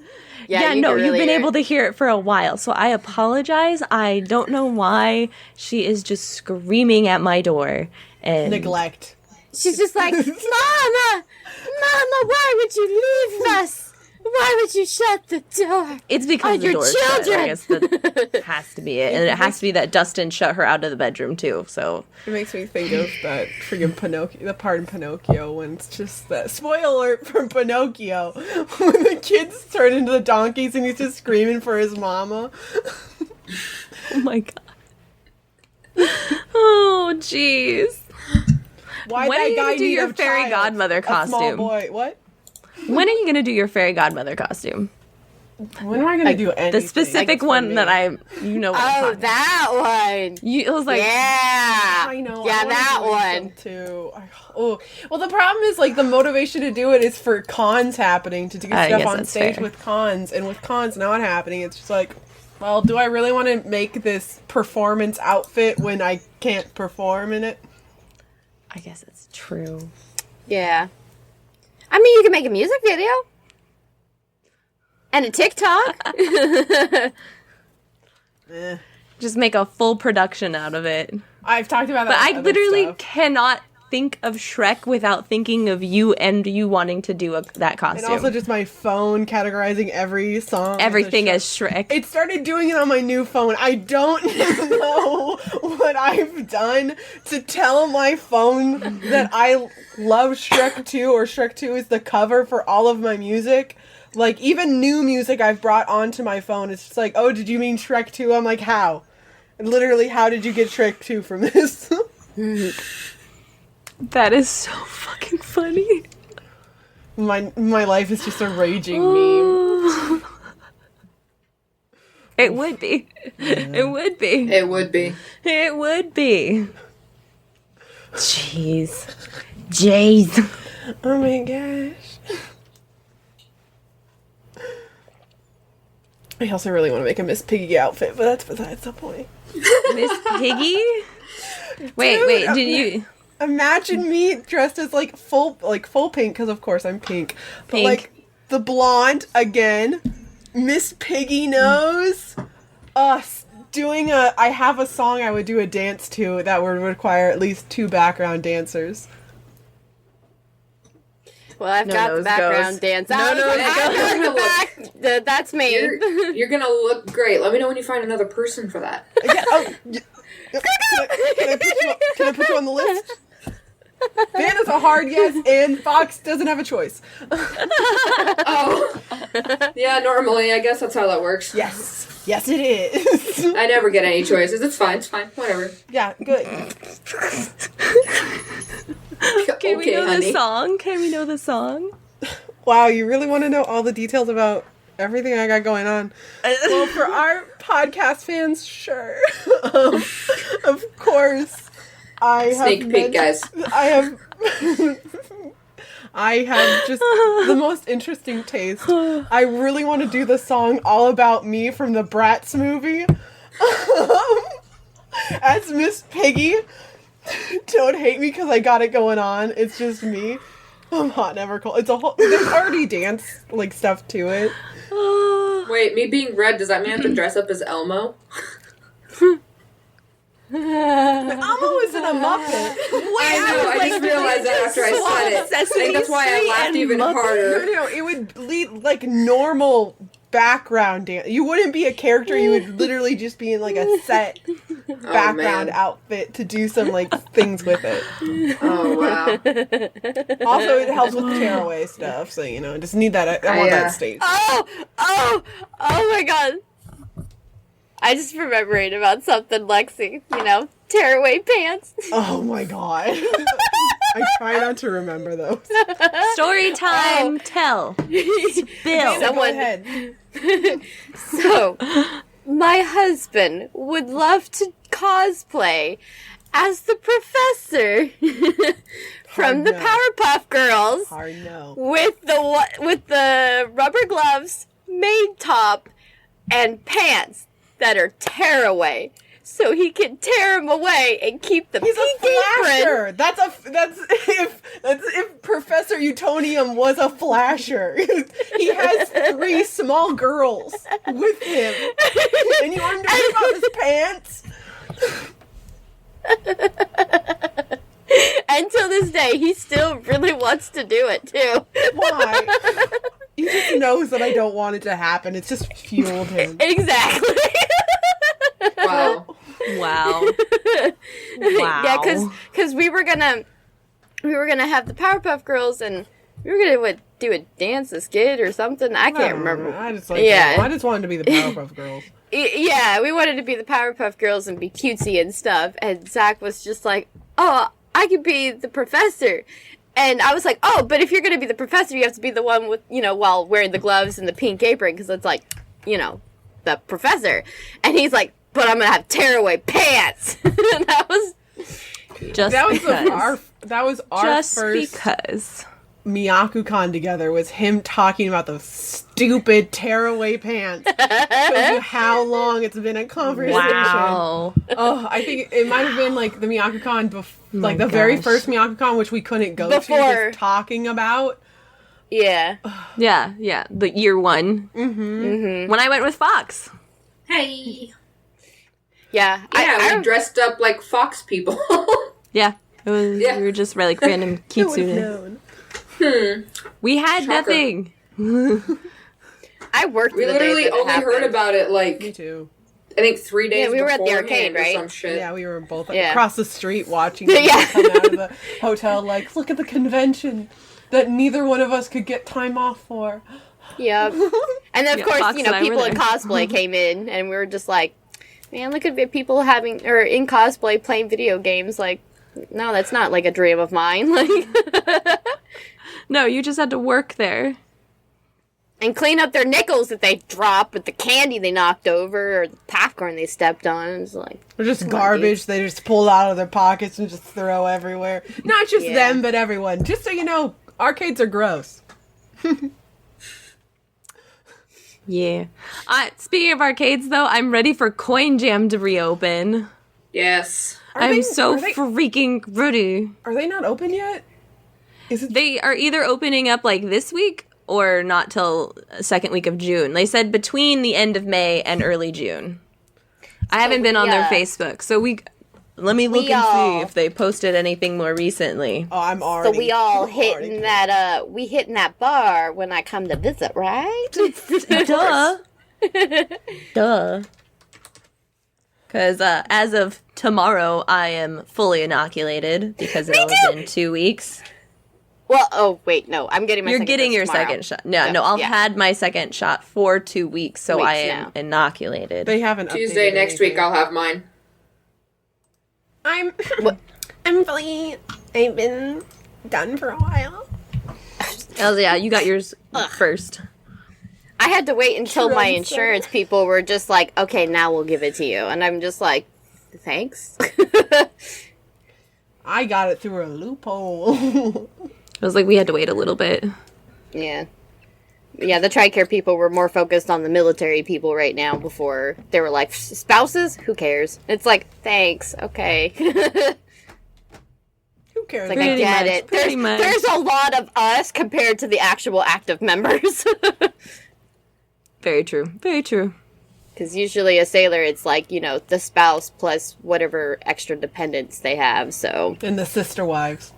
Yeah, you no, can you've really been hear able it. to hear it for a while. So I apologize. I don't know why she is just screaming at my door. And Neglect. She's just like, Mama, why would you leave us? Why would you shut the door? it's because On the your door's shut. children! I guess that has to be it. And it has to be that Dustin shut her out of the bedroom, too. So It makes me think of that friggin' Pinocchio, the part in Pinocchio when it's just that spoiler alert from Pinocchio when the kids turn into the donkeys and he's just screaming for his mama. oh my god. Oh, jeez. Why When are that you guy gonna do need your a fairy child? godmother A small costume? boy. What? When are you going to do your fairy godmother costume? When am I gonna do anything? The specific for one me? that what I'm talking that one. You, it was like, Yeah. I know. Yeah, I wanna that do one. some too. Oh, well, the problem is like the motivation to do it is for cons happening to do I stuff guess on that's stage fair. with cons, and with cons not happening, it's just like, well, do I really want to make this performance outfit when I can't perform in it? I guess it's true. Yeah. I mean, you can make a music video. And a TikTok. Eh. Just make a full production out of it. I've talked about that. But with I other literally stuff. cannot think of Shrek without thinking of you and you wanting to do that costume. And also just my phone categorizing every song. Everything as as Shrek. It started doing it on my new phone. I don't know what I've done to tell my phone that I love Shrek 2 or Shrek 2 is the cover for all of my music. Like, even new music I've brought onto my phone, it's just like, oh, did you mean Shrek 2? I'm like, how? And literally, how did you get Shrek 2 from this? That is so fucking funny. my life is just a raging meme. It would be. It would be. It would be. It would be. Jeez. Jeez. Oh my gosh. I also really want to make a Miss Piggy outfit, but that's besides the point. Miss Piggy? Wait, did you... Imagine me dressed as like full pink, because of course I'm pink. But Pink. like the blonde again, Miss Piggy nose. Us doing I have a song I would do a dance to that would require at least 2 background dancers. Well, I've No got the nose background goes. dance. No I was nose like, I've goes. got the back. That's me. You're gonna look great. Let me know when you find another person for that. Yeah, can I put you on the list? Van is a hard yes, and Fox doesn't have a choice. Oh. Yeah, normally, I guess that's how that works. Yes, it is. I never get any choices. It's fine, whatever. Yeah, good. Can we know honey. the song? Can we know the song? Wow, you really want to know all the details about everything I got going on? Well, for our podcast fans, sure. Of course, I have Sneak peek, guys. I have just the most interesting taste. I really want to do the song All About Me from the Bratz movie. As Miss Piggy. Don't hate me because I got it going on. It's just me. I'm hot, never cold. It's a whole. There's already dance like stuff to it. Wait, me being red, does that mean I have to dress up as Elmo? Elmo isn't a Muppet. I know, I just realized that after I said it. I think that's why I laughed even harder. No, it would lead like normal background dance. You wouldn't be a character. You would literally just be in like a set background man. outfit to do some like things with it. Oh, wow. Also, it helps with tearaway stuff. So you know, just need that. I want that stage. Oh my god. I just remembered about something, Lexi. You know, tearaway pants. Oh my god. I try not to remember those. Story time, tell. Bill. Go ahead. So, my husband would love to cosplay as the professor from the no. Powerpuff Girls Hard no. with the rubber gloves, maid top, and pants that are tearaway, so he can tear them away and keep the He's a pink apron. flasher. That's if Professor Utonium was a flasher. He has 3 small girls with him, and you want him to rip out his pants? Until this day, he still really wants to do it too. Why? He just knows that I don't want it to happen. It's just fueled him. Exactly. Wow. Wow. Wow. Yeah, because we were gonna have the Powerpuff Girls, and we were gonna do a dance, a skit, or something. I can't remember. I just like. Yeah. I just wanted to be the Powerpuff Girls. Yeah, we wanted to be the Powerpuff Girls and be cutesy and stuff. And Zach was just like, "Oh, I could be the professor." And I was like, "Oh, but if you're gonna be the professor, you have to be the one with, while wearing the gloves and the pink apron, because it's like, the professor." And he's like, "But I'm gonna have tearaway pants." And that was Just That was because. that was our Just first because. Miyaku-con together. Was him talking about those stupid tearaway pants. Shows you how long it's been a conversation. Wow. Oh, I think it might have been like the Miyaku-con, like the my very gosh. first Miyaku-con, which we couldn't go to, Before. just talking about. yeah. Yeah. The year 1. Mm-hmm. When I went with Fox. Hey. Yeah. Yeah, we dressed up like fox people. Yeah. It was. Yeah. We were just like random Who would've kitsune. known? We had Shocker. nothing. I worked. We the day literally that it only heard happened. about it Me like too. I think 3 days. Yeah, we were at the beforehand arcade, or right? Some shit. Yeah, we were both Yeah. across the street watching them Yeah. come out of the hotel. Like, look at the convention that neither one of us could get time off for. Yep. And then, of Yeah, course, Fox and I were people in there. cosplay came in, and we were just like, man, look at people in cosplay playing video games. Like, no, that's not like a dream of mine. Like, No, you just had to work there. and clean up their nickels that they dropped with the candy they knocked over or the popcorn they stepped on. It's like, They're just on, garbage they just pull out of their pockets and just throw everywhere. Not just Yeah. them, but everyone. Just so you know, arcades are gross. Yeah. Speaking of arcades, though, I'm ready for Coin Jam to reopen. Yes. I'm so are they, freaking ready. are they not open yet? Is it? They are either opening up like this week or not till second week of June. They said between the end of May and early June. I haven't been on their Facebook, so let me look and see if they posted anything more recently. Oh, I'm so already. we all I'm hitting already- that bar when I come to visit, right? Duh. Duh. Because as of tomorrow, I am fully inoculated because it'll have been 2 weeks. Well, oh wait, no, I'm getting my. You're second getting dose your tomorrow. second shot. No, I've yeah. had my second shot for 2 weeks, so Weeks I am now. inoculated. They haven't. Tuesday updated next week anything. I'll have mine. I'm. What? I'm fully. I've been done for a while. Oh yeah, you got yours first. I had to wait until my True, insurance people were just like, okay, now we'll give it to you. And I'm just like, thanks. I got it through a loophole. It was like we had to wait a little bit. Yeah. Yeah, the TRICARE people were more focused on the military people right now before they were like, spouses? Who cares? It's like, thanks, okay. Who cares? Like, I Pretty get much, it. pretty much. There's a lot of us compared to the actual active members. Very true. Very true. Because usually a sailor, it's like, the spouse plus whatever extra dependents they have, so. And the sister wives.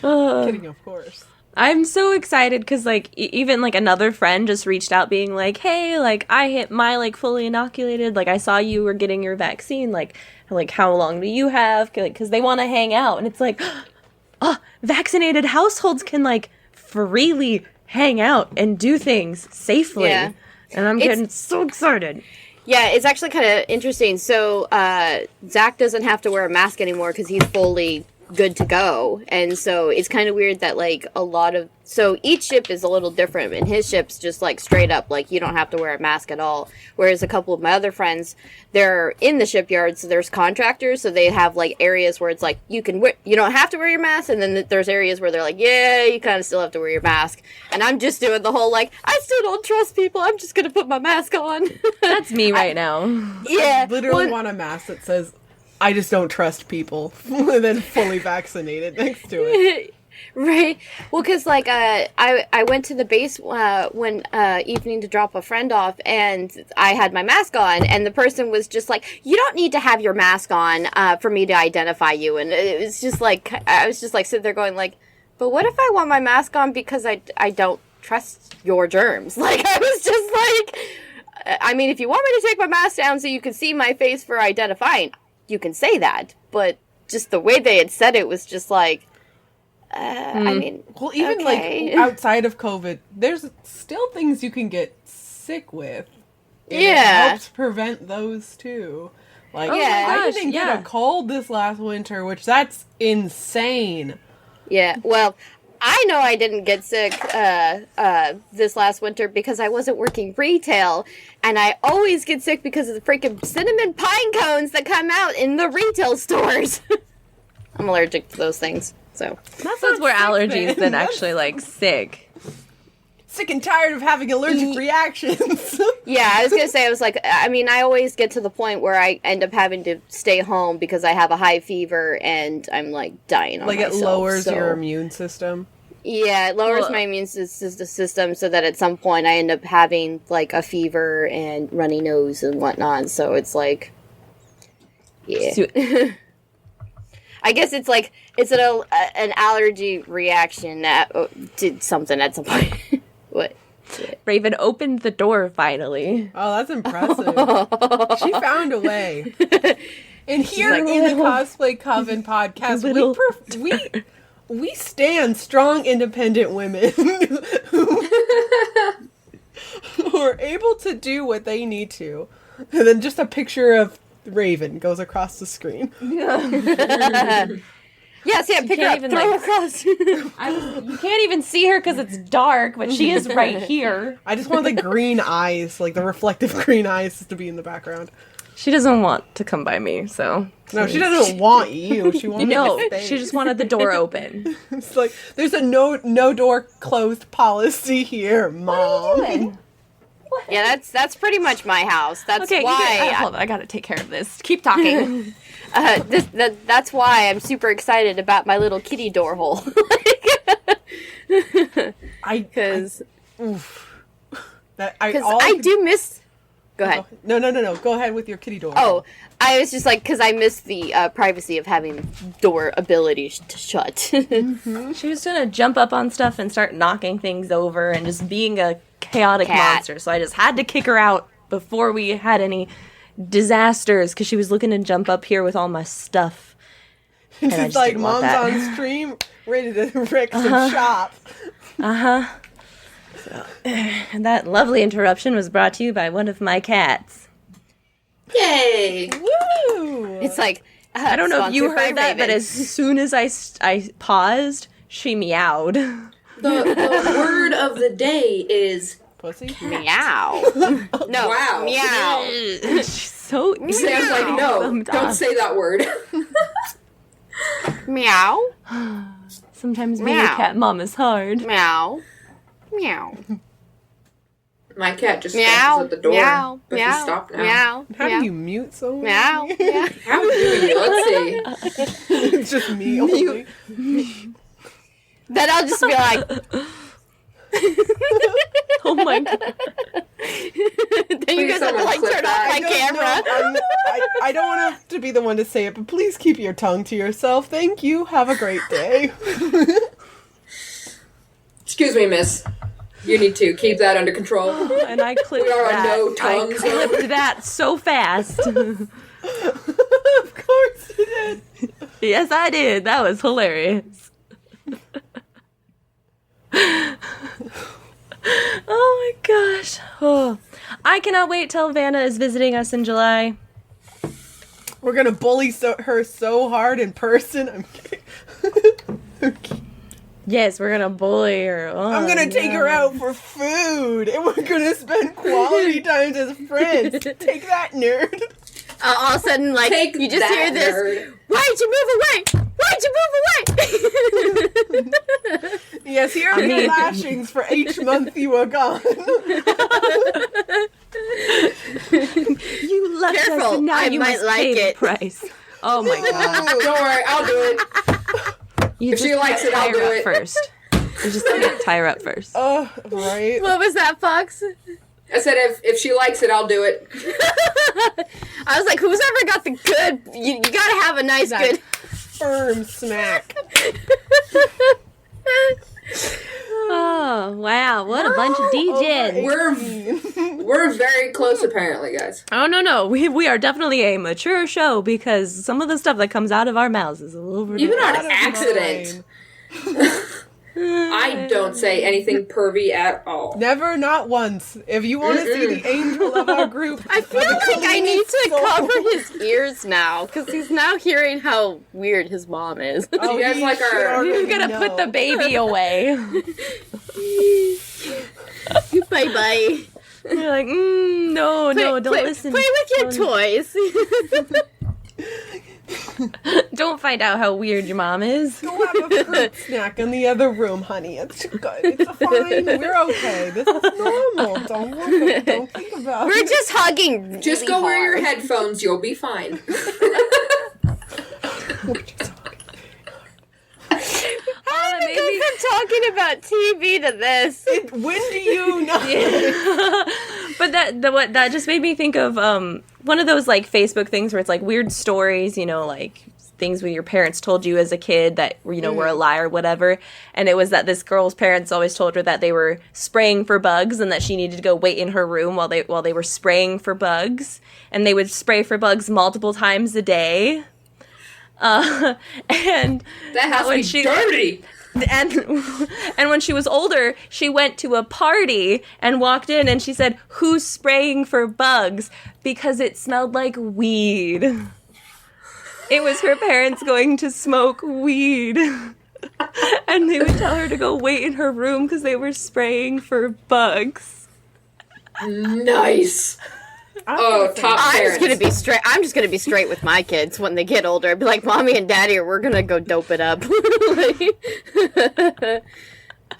Kidding, of course. I'm so excited because like even like another friend just reached out being like, hey, like I hit my like fully inoculated, like I saw you were getting your vaccine, like how long do you have, because they want to hang out. And it's like, oh, vaccinated households can like freely hang out and do things safely. Yeah. And I'm getting so excited. Yeah, it's actually kind of interesting. So, Zach doesn't have to wear a mask anymore because he's fully good to go. And so it's kind of weird that like so each ship is a little different, and his ship's just like straight up like you don't have to wear a mask at all, whereas a couple of my other friends, they're in the shipyard, so there's contractors, so they have like areas where it's like you don't have to wear your mask, and then there's areas where they're like, yeah, you kind of still have to wear your mask. And I'm just doing the whole like, I still don't trust people, I'm just gonna put my mask on. That's me right now. Yeah, I literally want a mask that says, I just don't trust people, and then fully vaccinated next to it. Right. Well, because, like, I went to the base one evening to drop a friend off, and I had my mask on, and the person was just like, you don't need to have your mask on for me to identify you. And it was just like, I was just like sitting there going like, but what if I want my mask on because I don't trust your germs? Like, I was just like, I mean, if you want me to take my mask down so you can see my face for identifying, you can say that. But just the way they had said it was just like, I mean, well, even okay. like outside of COVID, there's still things you can get sick with. And Yeah. it helps prevent those too. Like, Oh my I gosh, didn't yeah. get a cold this last winter, which that's insane. Yeah, well, I know I didn't get sick this last winter because I wasn't working retail, and I always get sick because of the freaking cinnamon pine cones that come out in the retail stores. I'm allergic to those things, so. That sounds more sick, allergies man. than actually like sick. Sick and tired of having allergic reactions. Yeah, I was gonna say, I mean, I always get to the point where I end up having to stay home because I have a high fever and I'm like dying on Like myself. it lowers so. your immune system. Yeah, it lowers Well- my immune system so that at some point I end up having like a fever and runny nose and whatnot. So it's like, yeah. I guess it's like it's an allergy reaction to something at some point. What? Raven opened the door finally. Oh, that's impressive. She found a way. And here like, in the Cosplay Coven podcast, Little- we stand strong, independent women who are able to do what they need to. And then just a picture of Raven goes across the screen. Yeah, see, I pick her up, can't even, throw her like- across. You can't even see her because it's dark, but she is right here. I just want the green eyes, like the reflective green eyes, to be in the background. She doesn't want to come by me, so. No, she doesn't want you. She wants No, to stay. she just wanted the door open. It's like there's a no door closed policy here, Mom. Yeah, that's pretty much my house. That's Okay, why. hold on, I gotta take care of this. Keep talking. That's why I'm super excited about my little kitty door hole. Because I do miss. Go ahead. No. Go ahead with your kitty door. Oh, I was just like, because I miss the privacy of having door ability to shut. She was gonna jump up on stuff and start knocking things over and just being a chaotic Cat. monster. So I just had to kick her out before we had any disasters because she was looking to jump up here with all my stuff. And I It's just like didn't want Mom's that. on stream, ready to wreck some shop. And that lovely interruption was brought to you by one of my cats. Yay! Woo! It's like, I don't know if you sponsored by heard that, but Raven. as soon as I paused, she meowed. The word of the day is Pussy. Meow. No, wow. meow. She's so Sam's like, no, don't sometimes. say that word. Meow. Sometimes being a Meow. cat mom is hard. Meow. Meow. My cat just Meow. scratches at the door, Meow. but he Meow. stopped now. Meow. How meow. do you mute someone? Meow. Meow. How do you? Let's see. It's just me only. Then I'll just be like, Oh my god. then you guys have to someone like clip turn that. off my camera. I don't want to be the one to say it, but please keep your tongue to yourself. Thank you. Have a great day. Excuse me, miss. You need to keep that under control. And I clipped We are on that. no I tongue zone. clipped that so fast. Of course you did. Yes, I did. That was hilarious. Oh my gosh. Oh. I cannot wait till Vanna is visiting us in July. We're gonna bully her so hard in person. I'm kidding. Yes, we're gonna bully her. Oh, I'm gonna take her no. out for food, and we're gonna spend quality times as friends. Take that, nerd. All of a sudden, like, Take you just that, hear this, nerd. why'd you move away? Why'd you move away? Yes, here are your lashings for each month you were gone. You left us, Careful, and now I you might must like pay the it. price. Oh my god! Don't worry, I'll do it. You If she just likes it, I'll tie her do up it. first. You just can't tie her up first. Oh, right. What was that, Fox? I said if she likes it, I'll do it. I was like, who's ever got the good? You gotta have a nice That good. firm smack. Oh wow! What a bunch of DJs. We're very close, apparently, guys. Oh no, we are definitely a mature show because some of the stuff that comes out of our mouths is a little Even on Out of accident. mine. I don't say anything pervy at all. Never, not once. If you want to see the angel of our group, I feel like I need to soul. cover his ears now because he's now hearing how weird his mom is. Oh, You guys he like should our- already You're gonna put the know. baby away. Bye bye. You're like, no, don't listen. Play with your toys. Don't find out how weird your mom is. Go have a fruit snack in the other room, honey. It's good. It's fine. We're okay. This is normal. Don't worry. Don't think about We're it. just hugging. Just really go wear your hard. headphones, you'll be fine. Oh, that made me- From talking about TV to this. When do you know? But that just made me think of one of those like Facebook things where it's like weird stories, you know, like things where your parents told you as a kid that were a lie or whatever. And it was that this girl's parents always told her that they were spraying for bugs and that she needed to go wait in her room while they were spraying for bugs, and they would spray for bugs multiple times a day. And That has to when be she- dirty. and when she was older, she went to a party and walked in and she said, "Who's spraying for bugs?" Because it smelled like weed. It was her parents going to smoke weed. And they would tell her to go wait in her room because they were spraying for bugs. Nice. Oh, top I'm parents. just gonna be straight with my kids when they get older. I'd be like, "Mommy and Daddy, we're gonna go dope it up."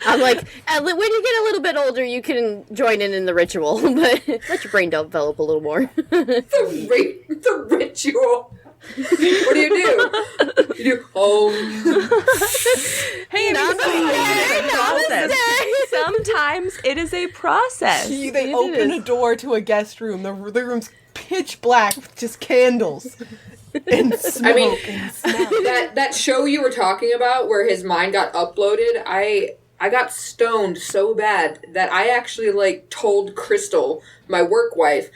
I'm like, when you get a little bit older, you can join in the ritual, but let your brain develop a little more. The ritual. What do? You do, Hey, sometimes it is a process. They open a door to a guest room. The room's pitch black with just candles and smoke I mean, and smell. that show you were talking about where his mind got uploaded, I got stoned so bad that I actually like told Crystal, my work wife,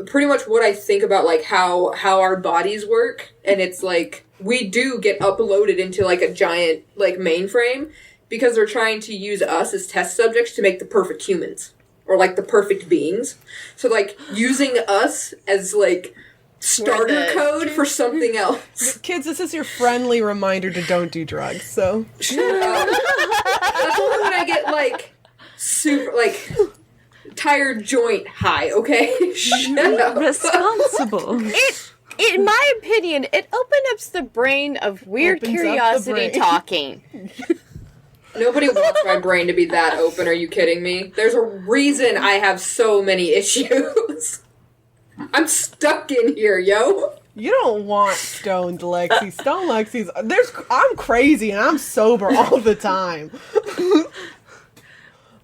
pretty much what I think about like how our bodies work, and it's like we do get uploaded into like a giant like mainframe because they're trying to use us as test subjects to make the perfect humans or like the perfect beings. So like using us as like starter code for something else. Kids, this is your friendly reminder to don't do drugs, so. Shut up. That's only when I get like super like tired joint high, okay? Shut up. Responsible. In my opinion, it opens up the brain of weird Opens up the curiosity brain. talking. Nobody wants my brain to be that open, are you kidding me? There's a reason I have so many issues. I'm stuck in here, yo. You don't want stoned Lexi. Stone Lexi's. I'm crazy and I'm sober all the time.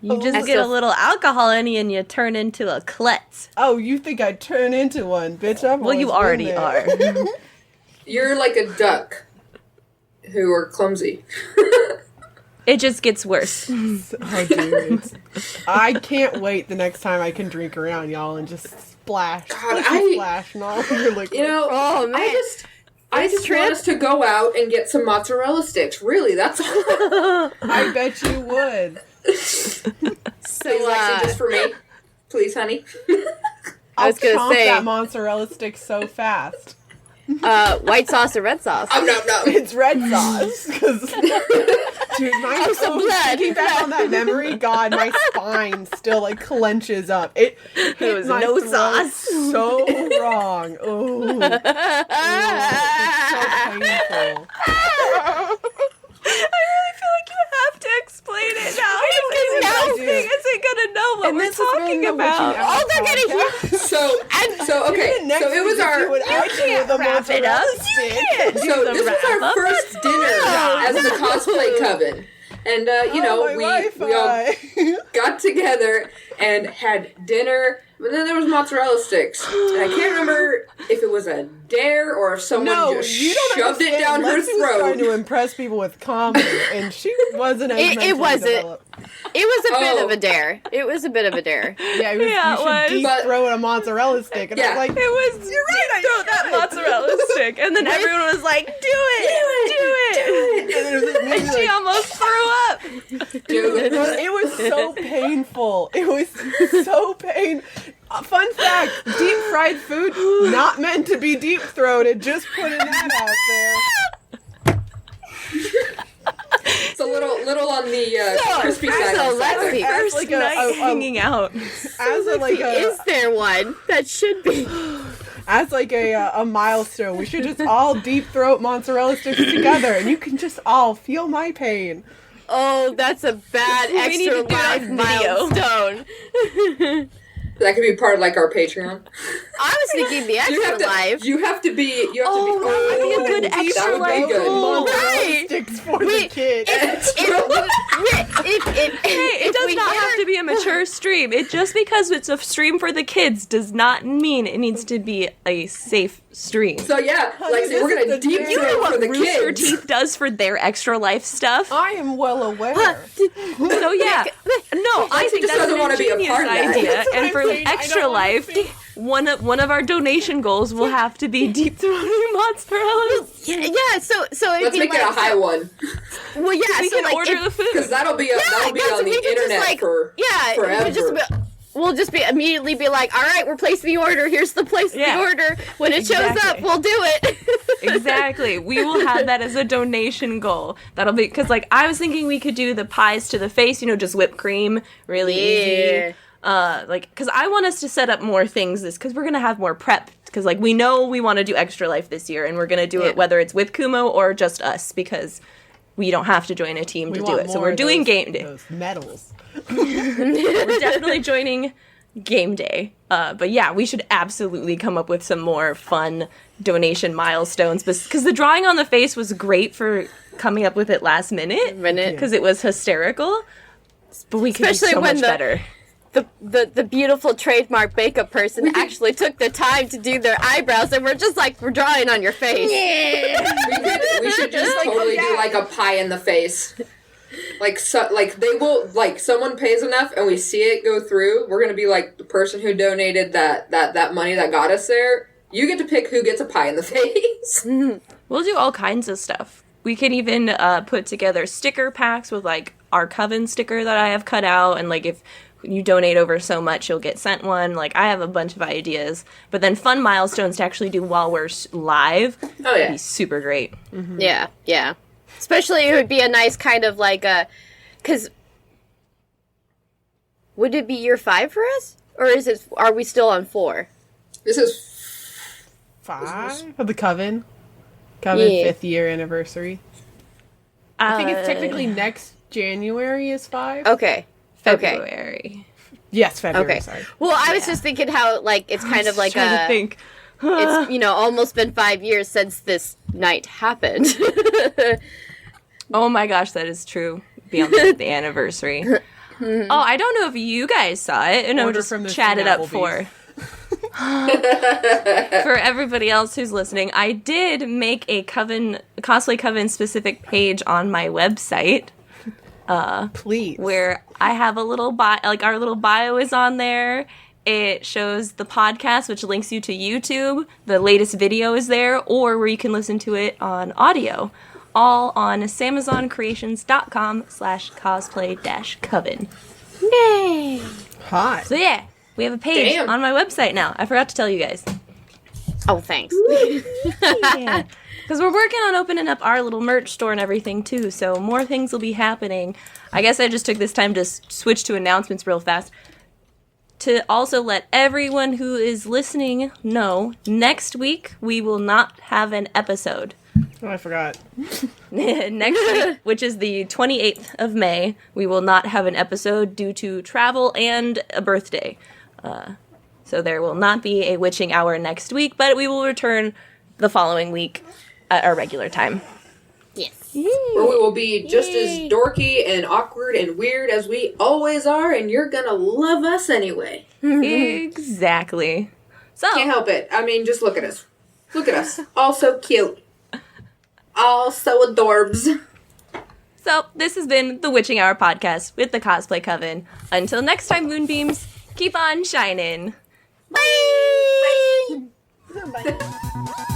You just get a little alcohol in you and you turn into a klutz. Oh, you think I'd turn into one, bitch? Well, you already are. You're like a duck who are clumsy. It just gets worse. Oh, dude. I can't wait the next time I can drink around y'all and just splash. God, Splash and all over liquid. You know, Oh, man. I just want us to go out and get some mozzarella sticks. Really, that's all. I bet you would. So, Please, Lexi, just for me. Please, honey. I was gonna I'll chomp say- that mozzarella stick so fast. White sauce or red sauce? Oh, no. It's red sauce. 'Cause- dude, my thinking back on that memory, God, my spine still like clenches up. It was my no throat sauce. so wrong. Ooh. It's so painful. I really feel like you have to explain it now. Because I no do. thing isn't gonna know what And we're this has been talking the about. Witching Hour they're gonna hear. podcast. So okay. Next So it was week, our. you can't wrap it up. stick. So this was our wrap-up. first dinner as the Cosplay Coven. And, you know, my we all Wi-Fi. got together and had dinner. But then there was mozzarella sticks. And I can't remember if it was a dare or if someone No, just you don't shoved it down her Lexi was trying to throat. impress people with comedy, and she wasn't as It mentally wasn't. developed. It was a bit Oh. of a dare. It was a bit of a dare. Yeah, it was, Yeah, you it was. should deep But- throw a mozzarella stick, and I Yeah. was like, It was, you're right, I throw that mozzarella stick. And then everyone was like, do it. and it was maybe And she like, almost threw up. Dude. it was so painful. It was so fun fact: deep fried food not meant to be deep throated. Just putting that out there. It's a little on the crispy side. so of the let's salad. see. As First like night a hanging out. as a like a Is there one? That should be. as like a milestone, we should just all deep throat mozzarella sticks together, and you can just all feel my pain. Oh, that's a bad We need extra to do that life video. milestone. That could be part of like our Patreon. I was thinking the You extra have to. life. You have to be. You have Oh, to be. that would be a good that extra would be life good. goal. Mozzarella Right. sticks for the Wait, kid. Hey, it does not have to be a mature stream. It just because it's a stream for the kids does not mean it needs to be a safe stream. So yeah, like this we're is gonna the deep jam. You know throat what for the Rooster kids. Teeth does for their extra life stuff? I am well aware. So yeah, no, I think just that's doesn't an wanna be a ingenious part of that. idea. That's what And I'm for saying. I extra don't wanna life, think. one of our donation goals will have to be deep throating mozzarella. Yeah, so it'd Let's be make like, it a high one, Well, yeah, We so can like order if- the food. because that'll be on because the we could just, internet like, for forever. We'll just be immediately be like, all right, we're placing the order. Here's the place of Yeah. the order. When it shows up, Exactly. we'll do it. Exactly. We will have that as a donation goal. That'll be because, like, I was thinking we could do the pies to the face. You know, just whipped cream, really Yeah. easy. Like, because I want us to set up more things. This because we're gonna have more prep. Because, like, we know we want to do Extra Life this year, and we're gonna do Yeah. it whether it's with Kumo or just us because we don't have to join a team We to do want it. So more we're of doing those- game day. Those medals. We're definitely joining game day. But yeah, we should absolutely come up with some more fun donation milestones because the drawing on the face was great for coming up with it last minute because it was hysterical. But we could Especially do so when much the- better. The beautiful trademark makeup person actually took the time to do their eyebrows, and we're just like, we're drawing on your face. We should just totally do like a pie in the face. Like they will like someone pays enough and we see it go through. We're gonna be like the person who donated that money that got us there. You get to pick who gets a pie in the face. We'll do all kinds of stuff. We could even put together sticker packs with like our Coven sticker that I have cut out, and like if you donate over so much, you'll get sent one. Like I have a bunch of ideas, but then fun milestones to actually do while we're live. Oh Would yeah. be super great. Yeah, yeah. Especially it would be a nice kind of like a, because would it be year 5 for us, or are we still on 4? This is 5 of the Coven. Coven Yeah. 5th year anniversary. I think it's technically next January is 5. Okay. Okay. February. Yes, February. Okay. Sorry. Well, I was just thinking how like it's kind of like Trying to a. think. It's almost been 5 years since this night happened. Oh my gosh, that is true. Be on the anniversary. Oh, I don't know if you guys saw it, and I'll Order just from the chat it up Applebee's. for everybody else who's listening. I did make a Cosplay Coven specific page on my website Please. where I have a little bio, like our little bio is on there. It shows the podcast, which links you to YouTube. The latest video is there, or where you can listen to it on audio. All on SamazonCreations.com/cosplay-coven. Yay! Hot. So yeah, we have a page Damn. on my website now. I forgot to tell you guys. Oh, thanks. Yeah. Because we're working on opening up our little merch store and everything, too, so more things will be happening. I guess I just took this time to switch to announcements real fast. To also let everyone who is listening know, next week we will not have an episode. Oh, I forgot. Next week, which is the 28th of May, we will not have an episode due to travel and a birthday. So there will not be a witching hour next week, but we will return the following week at our regular time. Yes. Where we will be just as dorky and awkward and weird as we always are, and you're gonna love us anyway. Exactly. So Can't help it. I mean, just look at us. Look at us. All so cute. All so adorbs. So this has been the Witching Hour podcast with the Cosplay Coven. Until next time, Moonbeams, keep on shining. Bye! Bye.